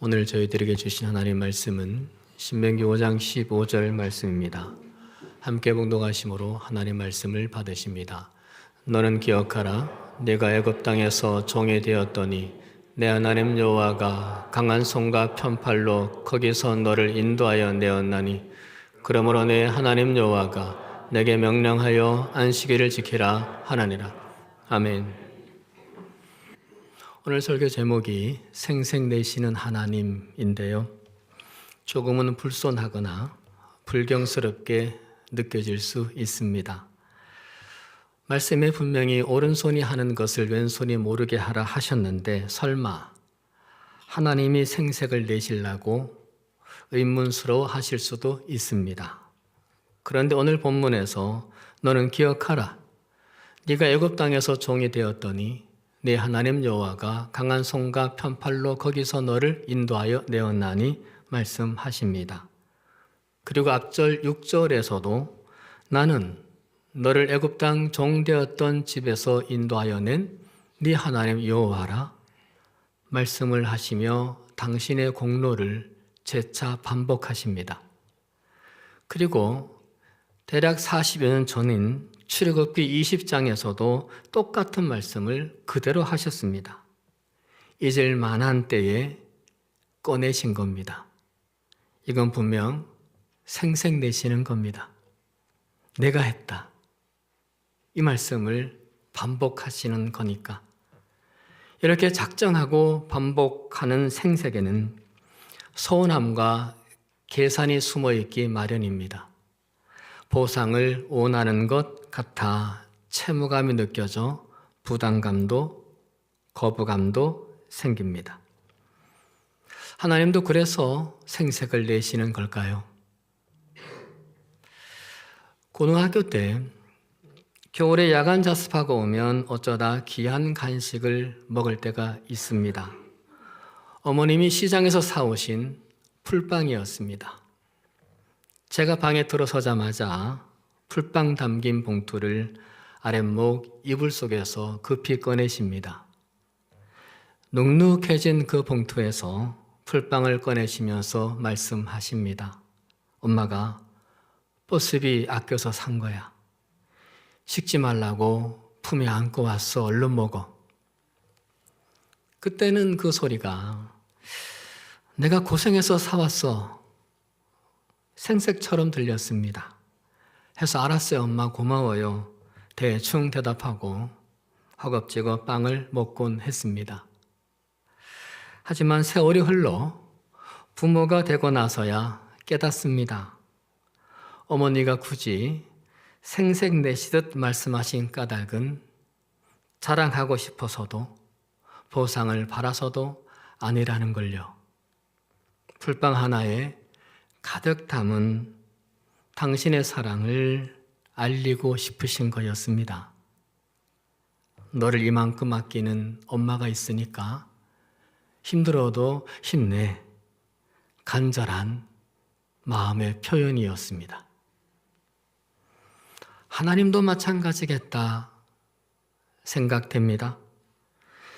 오늘 저희들에게 주신 하나님 말씀은 신명기 5장 15절 말씀입니다. 함께 봉독하심으로 하나님 말씀을 받으십니다. 너는 기억하라. 내가 애굽 땅에서 종이 되었더니 내 하나님 여호와가 강한 손과 편팔로 거기서 너를 인도하여 내었나니 그러므로 내 하나님 여호와가 내게 명령하여 안식일을 지키라 하나니라. 아멘. 오늘 설교 제목이 생색내시는 하나님인데요. 조금은 불손하거나 불경스럽게 느껴질 수 있습니다. 말씀에 분명히 오른손이 하는 것을 왼손이 모르게 하라 하셨는데 설마 하나님이 생색을 내시려고 의문스러워 하실 수도 있습니다. 그런데 오늘 본문에서 너는 기억하라. 네가 애굽 땅에서 종이 되었더니 네 하나님 여호와가 강한 손과 편팔로 거기서 너를 인도하여 내었나니 말씀하십니다. 그리고 앞절 6절에서도 나는 너를 애굽 땅 종 되었던 집에서 인도하여 낸 네 하나님 여호와라 말씀을 하시며 당신의 공로를 재차 반복하십니다. 그리고 대략 40여 년 전인 출애굽기 20장에서도 똑같은 말씀을 그대로 하셨습니다. 잊을 만한 때에 꺼내신 겁니다. 이건 분명 생색내시는 겁니다. 내가 했다. 이 말씀을 반복하시는 거니까. 이렇게 작정하고 반복하는 생색에는 서운함과 계산이 숨어 있기 마련입니다. 보상을 원하는 것 같아 채무감이 느껴져 부담감도 거부감도 생깁니다. 하나님도 그래서 생색을 내시는 걸까요? 고등학교 때 겨울에 야간 자습하고 오면 어쩌다 귀한 간식을 먹을 때가 있습니다. 어머님이 시장에서 사오신 풀빵이었습니다. 제가 방에 들어서자마자 풀빵 담긴 봉투를 아랫목 이불 속에서 급히 꺼내십니다. 눅눅해진 그 봉투에서 풀빵을 꺼내시면서 말씀하십니다. 엄마가 버스비 아껴서 산 거야. 식지 말라고 품에 안고 왔어. 얼른 먹어. 그때는 그 소리가 내가 고생해서 사왔어. 생색처럼 들렸습니다. 해서 알았어요 엄마 고마워요. 대충 대답하고 허겁지겁 빵을 먹곤 했습니다. 하지만 세월이 흘러 부모가 되고 나서야 깨닫습니다. 어머니가 굳이 생색내시듯 말씀하신 까닭은 자랑하고 싶어서도 보상을 바라서도 아니라는 걸요. 풀빵 하나에 가득 담은 당신의 사랑을 알리고 싶으신 거였습니다. 너를 이만큼 아끼는 엄마가 있으니까 힘들어도 힘내. 간절한 마음의 표현이었습니다. 하나님도 마찬가지겠다 생각됩니다.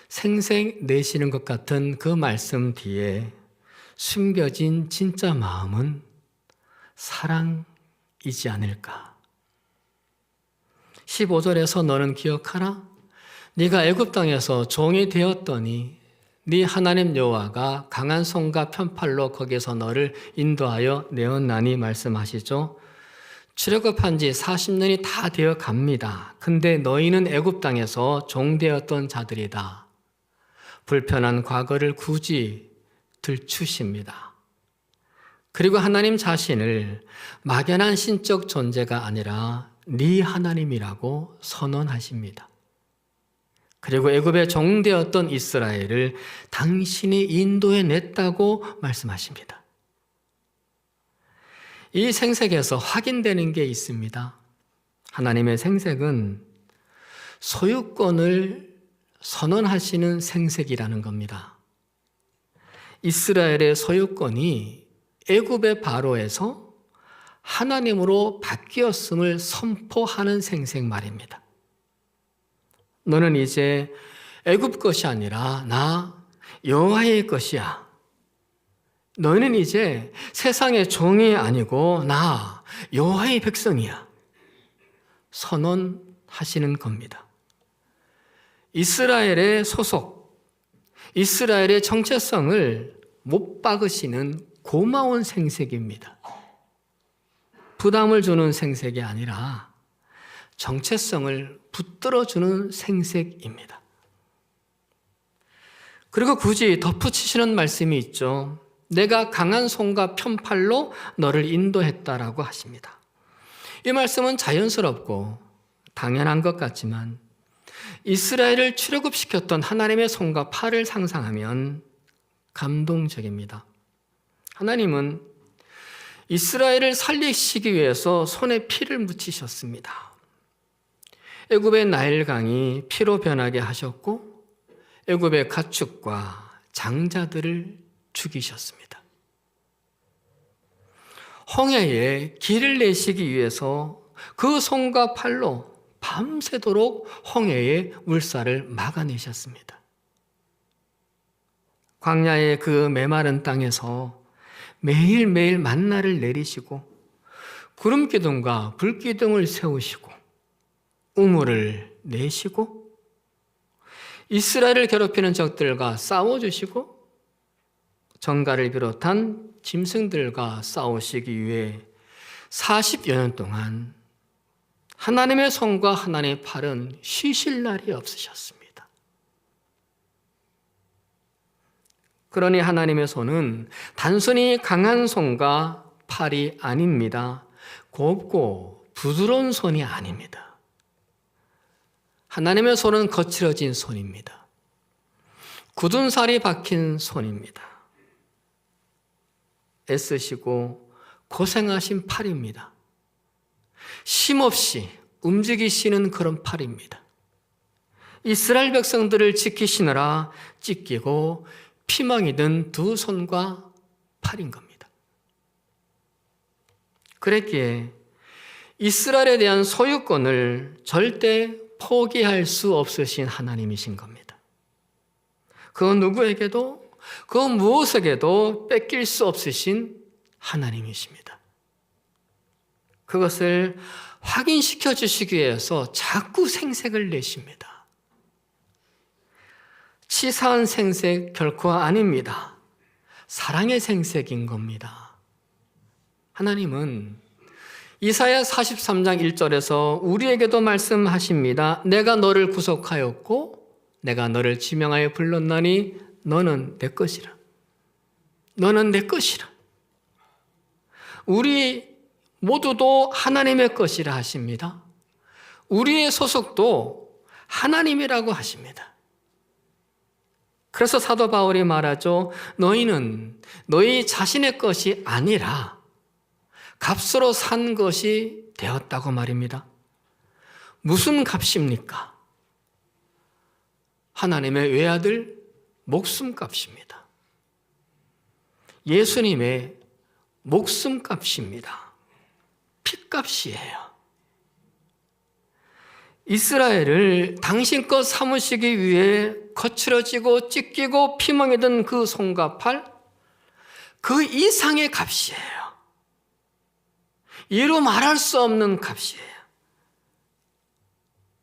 생색 내시는 것 같은 그 말씀 뒤에 숨겨진 진짜 마음은 사랑이지 않을까. 15절에서 너는 기억하라. 네가 애굽 땅에서 종이 되었더니 네 하나님 여호와가 강한 손과 편팔로 거기서 너를 인도하여 내었나니 말씀하시죠. 출애굽한 지 40년이 다 되어 갑니다. 근데 너희는 애굽 땅에서 종 되었던 자들이다. 불편한 과거를 굳이 들추십니다. 그리고 하나님 자신을 막연한 신적 존재가 아니라 네 하나님이라고 선언하십니다. 그리고 애굽의 종되었던 이스라엘을 당신이 인도해 냈다고 말씀하십니다. 이 생색에서 확인되는 게 있습니다. 하나님의 생색은 소유권을 선언하시는 생색이라는 겁니다. 이스라엘의 소유권이 애굽의 바로에서 하나님으로 바뀌었음을 선포하는 생색 말입니다. 너는 이제 애굽 것이 아니라 나 여호와의 것이야. 너희는 이제 세상의 종이 아니고 나 여호와의 백성이야 선언하시는 겁니다. 이스라엘의 소속, 이스라엘의 정체성을 못 박으시는 고마운 생색입니다. 부담을 주는 생색이 아니라 정체성을 붙들어주는 생색입니다. 그리고 굳이 덧붙이시는 말씀이 있죠. 내가 강한 손과 편팔로 너를 인도했다라고 하십니다. 이 말씀은 자연스럽고 당연한 것 같지만 이스라엘을 출애굽시켰던 하나님의 손과 팔을 상상하면 감동적입니다. 하나님은 이스라엘을 살리시기 위해서 손에 피를 묻히셨습니다. 애굽의 나일강이 피로 변하게 하셨고 애굽의 가축과 장자들을 죽이셨습니다. 홍해에 길을 내시기 위해서 그 손과 팔로 밤새도록 홍해의 물살을 막아내셨습니다. 광야의 그 메마른 땅에서 매일매일 만나를 내리시고 구름 기둥과 불 기둥을 세우시고 우물을 내시고 이스라엘을 괴롭히는 적들과 싸워주시고 정갈을 비롯한 짐승들과 싸우시기 위해 40여 년 동안 하나님의 손과 하나님의 팔은 쉬실 날이 없으셨습니다. 그러니 하나님의 손은 단순히 강한 손과 팔이 아닙니다. 곱고 부드러운 손이 아닙니다. 하나님의 손은 거칠어진 손입니다. 굳은 살이 박힌 손입니다. 애쓰시고 고생하신 팔입니다. 쉼없이 움직이시는 그런 팔입니다. 이스라엘 백성들을 지키시느라 찢기고 피멍이 든 두 손과 팔인 겁니다. 그랬기에 이스라엘에 대한 소유권을 절대 포기할 수 없으신 하나님이신 겁니다. 그 누구에게도 그 무엇에게도 뺏길 수 없으신 하나님이십니다. 그것을 확인시켜 주시기 위해서 자꾸 생색을 내십니다. 치사한 생색 결코 아닙니다. 사랑의 생색인 겁니다. 하나님은 이사야 43장 1절에서 우리에게도 말씀하십니다. 내가 너를 구속하였고 내가 너를 지명하여 불렀나니 너는 내 것이라. 너는 내 것이라. 우리 모두도 하나님의 것이라 하십니다. 우리의 소속도 하나님이라고 하십니다. 그래서 사도 바울이 말하죠. 너희는 너희 자신의 것이 아니라 값으로 산 것이 되었다고 말입니다. 무슨 값입니까? 하나님의 외아들 목숨값입니다. 예수님의 목숨값입니다. 피값이에요. 이스라엘을 당신 것 삼으시기 위해 거칠어지고 찢기고 피멍이 든 그 손과 팔, 그 이상의 값이에요. 이루 말할 수 없는 값이에요.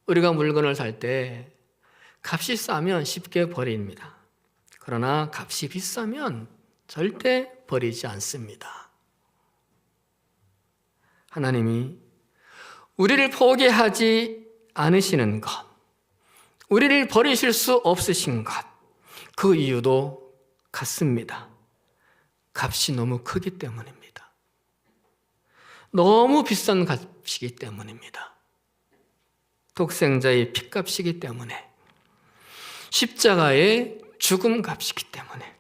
우리가 물건을 살 때 값이 싸면 쉽게 버립니다. 그러나 값이 비싸면 절대 버리지 않습니다. 하나님이 우리를 포기하지 않으시는 것, 우리를 버리실 수 없으신 것, 그 이유도 같습니다. 값이 너무 크기 때문입니다. 너무 비싼 값이기 때문입니다. 독생자의 피값이기 때문에, 십자가의 죽음 값이기 때문에.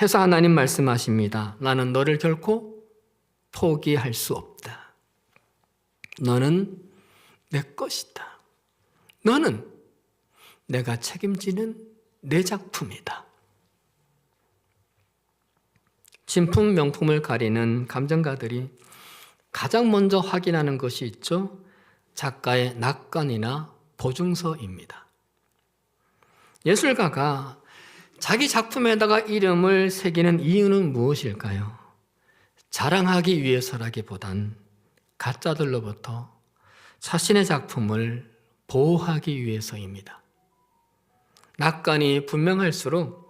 해서 하나님 말씀하십니다. 나는 너를 결코 포기할 수 없다. 너는 내 것이다. 너는 내가 책임지는 내 작품이다. 진품 명품을 가리는 감정가들이 가장 먼저 확인하는 것이 있죠. 작가의 낙관이나 보증서입니다. 예술가가 자기 작품에다가 이름을 새기는 이유는 무엇일까요? 자랑하기 위해서라기보단 가짜들로부터 자신의 작품을 보호하기 위해서입니다. 낙관이 분명할수록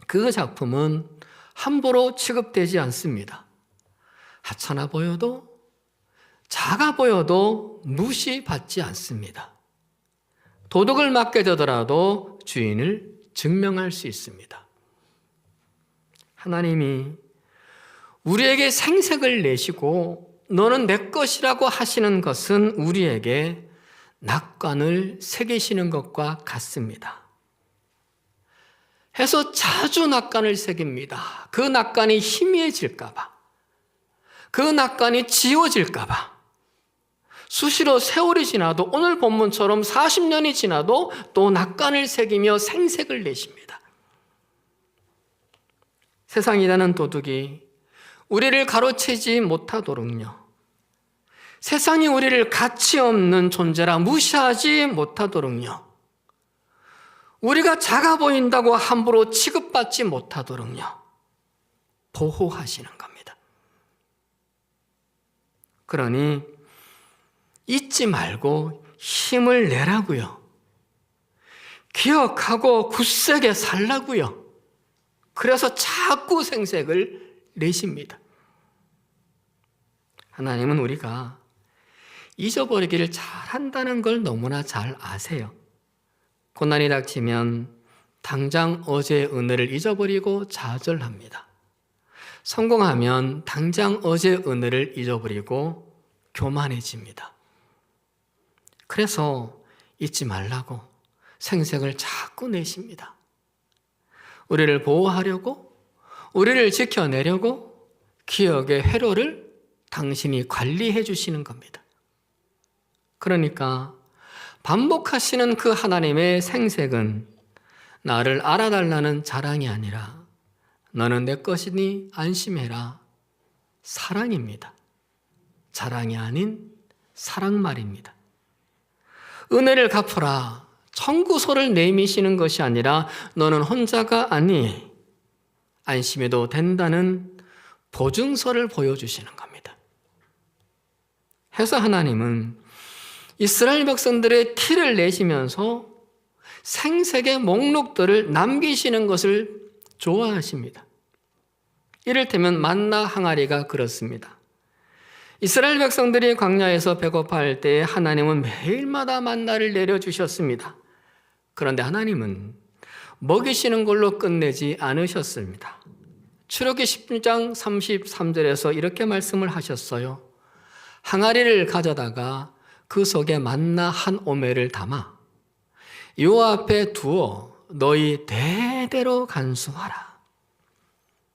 그 작품은 함부로 취급되지 않습니다. 하찮아 보여도, 작아 보여도 무시받지 않습니다. 도둑을 맞게 되더라도 주인을 증명할 수 있습니다. 하나님이 우리에게 생색을 내시고 너는 내 것이라고 하시는 것은 우리에게 낙관을 새기시는 것과 같습니다. 해서 자주 낙관을 새깁니다. 그 낙관이 희미해질까 봐, 그 낙관이 지워질까 봐. 수시로 세월이 지나도, 오늘 본문처럼 40년이 지나도 또 낙관을 새기며 생색을 내십니다. 세상이라는 도둑이 우리를 가로채지 못하도록요, 세상이 우리를 가치 없는 존재라 무시하지 못하도록요, 우리가 작아 보인다고 함부로 취급받지 못하도록요, 보호하시는 겁니다. 그러니 잊지 말고 힘을 내라고요. 기억하고 굳세게 살라고요. 그래서 자꾸 생색을 내십니다. 하나님은 우리가 잊어버리기를 잘한다는 걸 너무나 잘 아세요. 고난이 닥치면 당장 어제의 은혜를 잊어버리고 좌절합니다. 성공하면 당장 어제의 은혜를 잊어버리고 교만해집니다. 그래서 잊지 말라고 생색을 자꾸 내십니다. 우리를 보호하려고, 우리를 지켜내려고 기억의 회로를 당신이 관리해 주시는 겁니다. 그러니까 반복하시는 그 하나님의 생색은 나를 알아달라는 자랑이 아니라 너는 내 것이니 안심해라, 사랑입니다. 자랑이 아닌 사랑 말입니다. 은혜를 갚으라, 청구서를 내미시는 것이 아니라 너는 혼자가 아니, 안심해도 된다는 보증서를 보여주시는 겁니다. 해서 하나님은 이스라엘 백성들의 티를 내시면서 생색의 목록들을 남기시는 것을 좋아하십니다. 이를테면 만나 항아리가 그렇습니다. 이스라엘 백성들이 광야에서 배고파할 때 하나님은 매일마다 만나를 내려주셨습니다. 그런데 하나님은 먹이시는 걸로 끝내지 않으셨습니다. 출애굽기 10장 33절에서 이렇게 말씀을 하셨어요. 항아리를 가져다가 그 속에 만나 한 오멜을 담아 요 앞에 두어 너희 대대로 간수하라.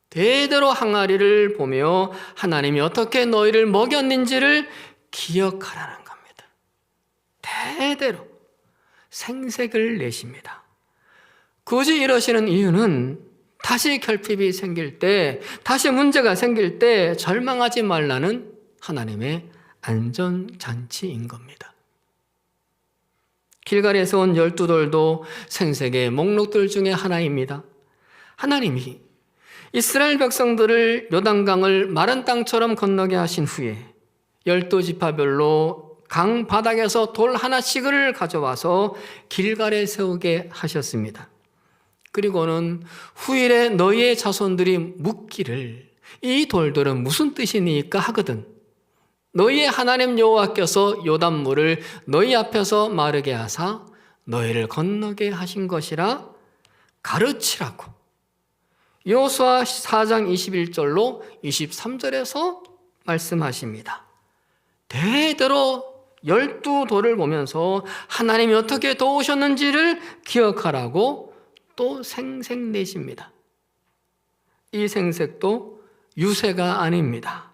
대대로 항아리를 보며 하나님이 어떻게 너희를 먹였는지를 기억하라는 겁니다. 대대로 생색을 내십니다. 굳이 이러시는 이유는 다시 결핍이 생길 때, 다시 문제가 생길 때 절망하지 말라는 하나님의 안전장치인 겁니다. 길갈에서 온 12돌도 생색의 목록들 중에 하나입니다. 하나님이 이스라엘 백성들을 요단강을 마른 땅처럼 건너게 하신 후에 12지파별로 강 바닥에서 돌 하나씩을 가져와서 길갈에 세우게 하셨습니다. 그리고는 후일에 너희의 자손들이 묻기를 이 돌들은 무슨 뜻이니까 하거든. 너희의 하나님 여호와께서 요단물을 너희 앞에서 마르게 하사 너희를 건너게 하신 것이라 가르치라고 여호수아 4장 21절로 23절에서 말씀하십니다. 대대로 12돌을 보면서 하나님이 어떻게 도우셨는지를 기억하라고 또 생색내십니다. 이 생색도 유세가 아닙니다.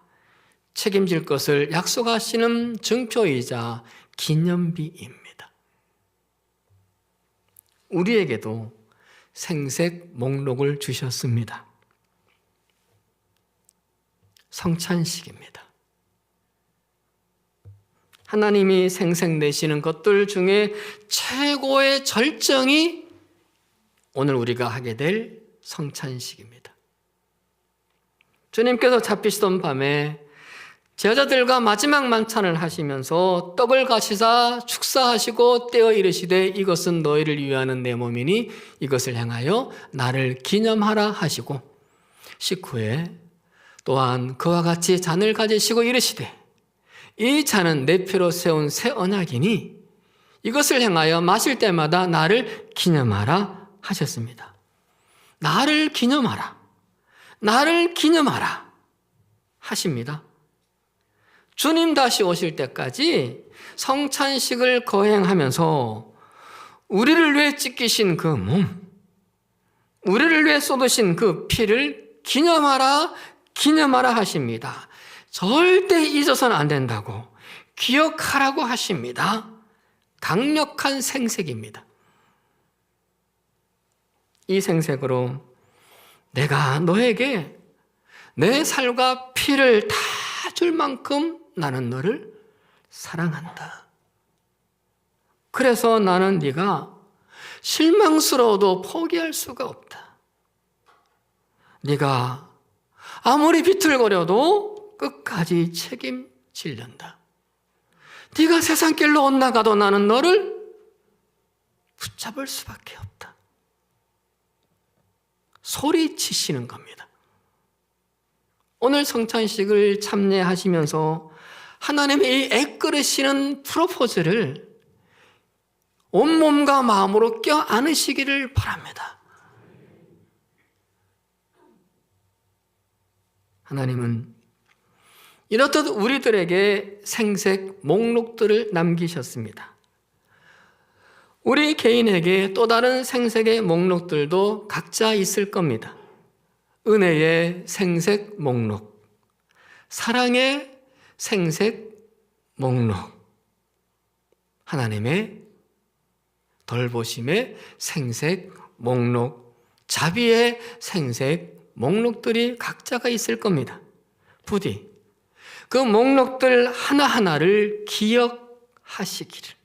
책임질 것을 약속하시는 증표이자 기념비입니다. 우리에게도 생색 목록을 주셨습니다. 성찬식입니다. 하나님이 생색내시는 것들 중에 최고의 절정이 오늘 우리가 하게 될 성찬식입니다. 주님께서 잡히시던 밤에 제자들과 마지막 만찬을 하시면서 떡을 가시사 축사하시고 떼어 이르시되 이것은 너희를 위하는 내 몸이니 이것을 행하여 나를 기념하라 하시고 식후에 또한 그와 같이 잔을 가지시고 이르시되 이 잔은 내 피로 세운 새 언약이니 이것을 행하여 마실 때마다 나를 기념하라 하셨습니다. 나를 기념하라, 나를 기념하라 하십니다. 주님 다시 오실 때까지 성찬식을 거행하면서 우리를 위해 찢기신 그 몸, 우리를 위해 쏟으신 그 피를 기념하라, 기념하라 하십니다. 절대 잊어서는 안 된다고 기억하라고 하십니다. 강력한 생색입니다. 이 생색으로 내가 너에게 내 살과 피를 다 줄 만큼 나는 너를 사랑한다. 그래서 나는 네가 실망스러워도 포기할 수가 없다. 네가 아무리 비틀거려도 끝까지 책임지련다. 네가 세상 길로 엇나가도 나는 너를 붙잡을 수밖에 없다. 소리치시는 겁니다. 오늘 성찬식을 참여하시면서 하나님의 이 애끓으시는 프로포즈를 온몸과 마음으로 껴안으시기를 바랍니다. 하나님은 이렇듯 우리들에게 생색 목록들을 남기셨습니다. 우리 개인에게 또 다른 생색의 목록들도 각자 있을 겁니다. 은혜의 생색 목록, 사랑의 생색 목록, 하나님의 덜보심의 생색 목록, 자비의 생색 목록들이 각자가 있을 겁니다. 부디 그 목록들 하나하나를 기억하시기를.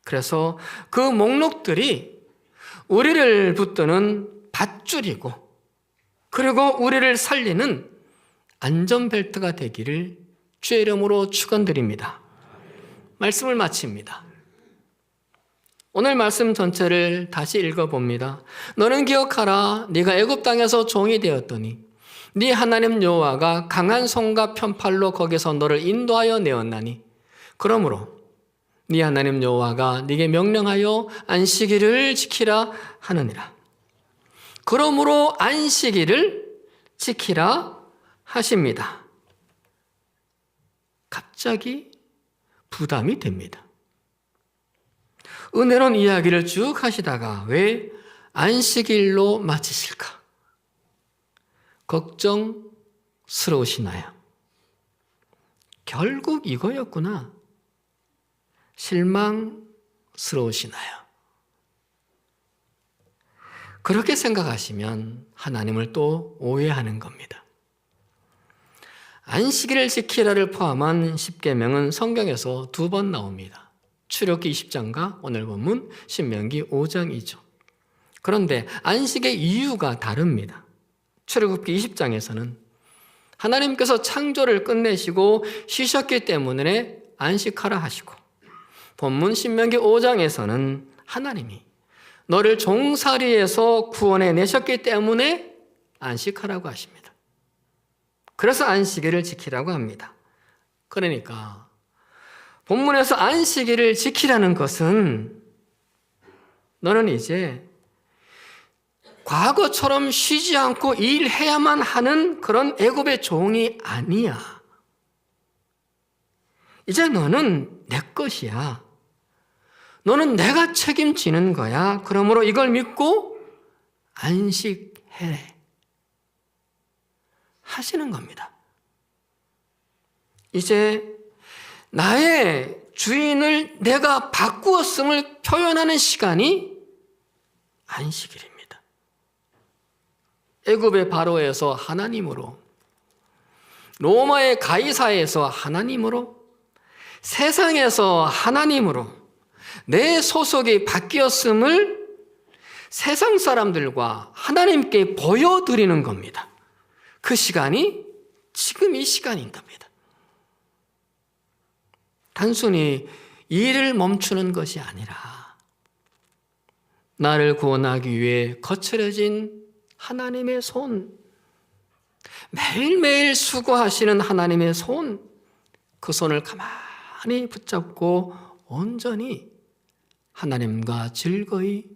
그래서 그 목록들이 우리를 붙드는 밧줄이고 그리고 우리를 살리는 안전벨트가 되기를 주의 이름으로 축원드립니다. 말씀을 마칩니다. 오늘 말씀 전체를 다시 읽어봅니다. 너는 기억하라. 네가 애굽 땅에서 종이 되었더니 네 하나님 여호와가 강한 손과 편팔로 거기서 너를 인도하여 내었나니 그러므로 네 하나님 여호와가 네게 명령하여 안식일을 지키라 하느니라. 그러므로 안식일을 지키라 하십니다. 갑자기 부담이 됩니다. 은혜로운 이야기를 쭉 하시다가 왜 안식일로 마치실까? 걱정스러우시나요? 결국 이거였구나. 실망스러우시나요? 그렇게 생각하시면 하나님을 또 오해하는 겁니다. 안식일을 지키라를 포함한 10계명은 성경에서 2번 나옵니다. 출애굽기 20장과 오늘 본문 신명기 5장이죠. 그런데 안식의 이유가 다릅니다. 출애굽기 20장에서는 하나님께서 창조를 끝내시고 쉬셨기 때문에 안식하라 하시고, 본문 신명기 5장에서는 하나님이 너를 종살이에서 구원해 내셨기 때문에 안식하라고 하십니다. 그래서 안식일을 지키라고 합니다. 그러니까 본문에서 안식일을 지키라는 것은 너는 이제 과거처럼 쉬지 않고 일해야만 하는 그런 애굽의 종이 아니야. 이제 너는 내 것이야. 너는 내가 책임지는 거야. 그러므로 이걸 믿고 안식해 하시는 겁니다. 이제 나의 주인을 내가 바꾸었음을 표현하는 시간이 안식일입니다. 애굽의 바로에서 하나님으로, 로마의 가이사에서 하나님으로, 세상에서 하나님으로 내 소속이 바뀌었음을 세상 사람들과 하나님께 보여드리는 겁니다. 그 시간이 지금 이 시간인 겁니다. 단순히 일을 멈추는 것이 아니라 나를 구원하기 위해 거칠어진 하나님의 손, 매일매일 수고하시는 하나님의 손, 그 손을 가만히 붙잡고 온전히 하나님과 즐거이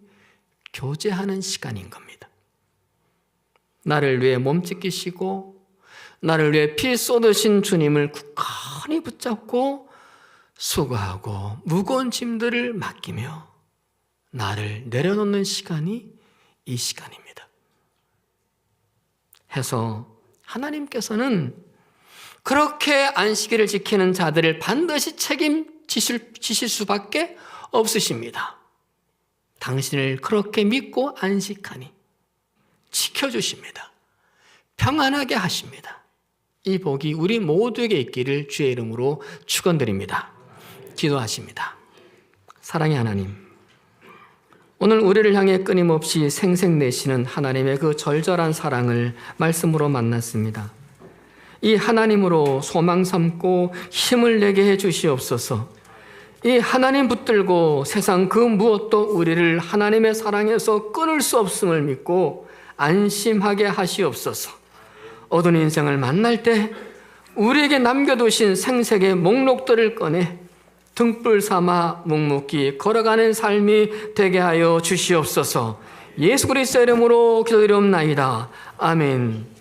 교제하는 시간인 겁니다. 나를 위해 몸짓기시고 나를 위해 피 쏟으신 주님을 굳건히 붙잡고 수고하고 무거운 짐들을 맡기며 나를 내려놓는 시간이 이 시간입니다. 해서 하나님께서는 그렇게 안식일을 지키는 자들을 반드시 책임지실 수밖에 없으십니다. 당신을 그렇게 믿고 안식하니 지켜주십니다. 평안하게 하십니다. 이 복이 우리 모두에게 있기를 주의 이름으로 축원드립니다. 기도하십니다. 사랑의 하나님, 오늘 우리를 향해 끊임없이 생색내시는 하나님의 그 절절한 사랑을 말씀으로 만났습니다. 이 하나님으로 소망 삼고 힘을 내게 해 주시옵소서. 이 하나님 붙들고 세상 그 무엇도 우리를 하나님의 사랑에서 끊을 수 없음을 믿고 안심하게 하시옵소서. 어두운 인생을 만날 때 우리에게 남겨두신 생색의 목록들을 꺼내 등불 삼아 묵묵히 걸어가는 삶이 되게 하여 주시옵소서. 예수 그리스도의 이름으로 기도드리옵나이다. 아멘.